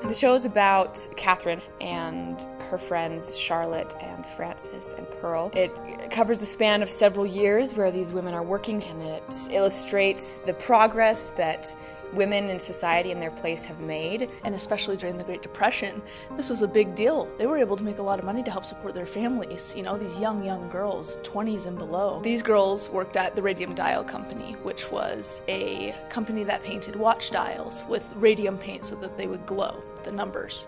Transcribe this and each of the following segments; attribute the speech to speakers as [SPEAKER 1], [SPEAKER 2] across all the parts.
[SPEAKER 1] The show is about Catherine and her friends Charlotte and Frances and Pearl. It covers the span of several years where these women are working, and it illustrates the progress that women in society and their place have made.
[SPEAKER 2] And especially during the Great Depression, this was a big deal. They were able to make a lot of money to help support their families. You know, these young girls, 20s and below. These girls worked at the Radium Dial Company, which was a company that painted watch dials with radium paint so that they would glow, the numbers.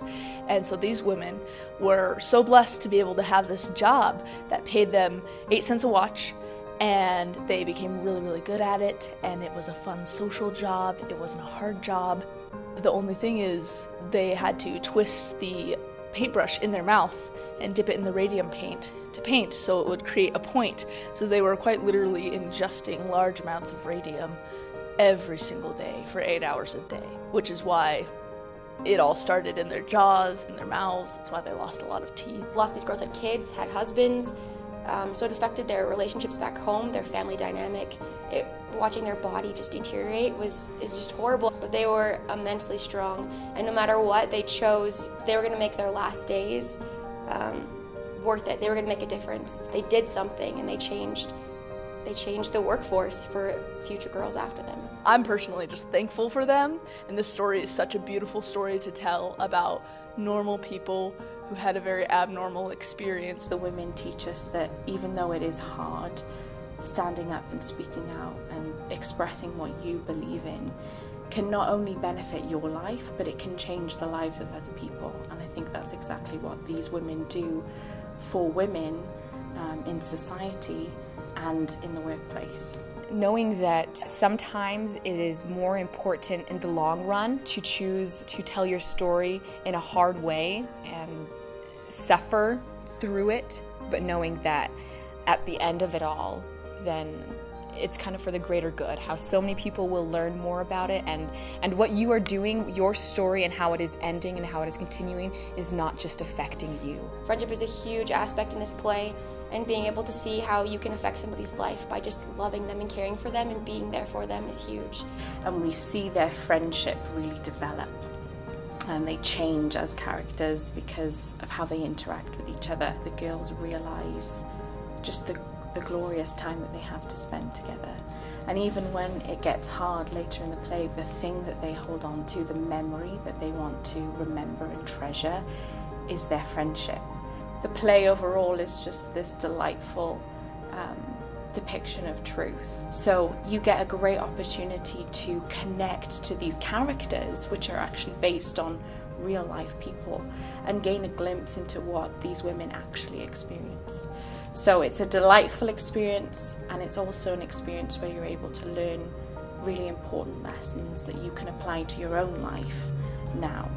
[SPEAKER 2] And so these women were so blessed to be able to have this job that paid them 8 cents a watch, and they became really good at it, and it was a fun social job. It wasn't a hard job. The only thing is they had to twist the paintbrush in their mouth and dip it in the radium paint to paint so it would create a point. So they were quite literally ingesting large amounts of radium every single day for 8 hours a day, which is why it all started in their jaws, in their mouths. That's why they lost a lot of teeth.
[SPEAKER 3] A lot of these girls had kids, had husbands, so it affected their relationships back home, their family dynamic. Watching their body just deteriorate is just horrible. But they were immensely strong, and no matter what they chose, they were going to make their last days worth it. They were going to make a difference. They did something, and they changed the workforce for future girls after them.
[SPEAKER 2] I'm personally just thankful for them, and this story is such a beautiful story to tell about normal people who had a very abnormal experience.
[SPEAKER 4] The women teach us that even though it is hard, standing up and speaking out and expressing what you believe in can not only benefit your life, but it can change the lives of other people. And I think that's exactly what these women do for women in society and in the workplace.
[SPEAKER 1] Knowing that sometimes it is more important in the long run to choose to tell your story in a hard way and suffer through it, but knowing that at the end of it all, then it's kind of for the greater good, how so many people will learn more about it, and what you are doing, your story and how it is ending and how it is continuing is not just affecting you.
[SPEAKER 3] Friendship is a huge aspect in this play, and being able to see how you can affect somebody's life by just loving them and caring for them and being there for them is huge.
[SPEAKER 4] And we see their friendship really develop, and they change as characters because of how they interact with each other. The girls realize just the glorious time that they have to spend together. And even when it gets hard later in the play, the thing that they hold on to, the memory that they want to remember and treasure, is their friendship. The play overall is just this delightful depiction of truth. So you get a great opportunity to connect to these characters, which are actually based on real life people, and gain a glimpse into what these women actually experience. So it's a delightful experience, and it's also an experience where you're able to learn really important lessons that you can apply to your own life now.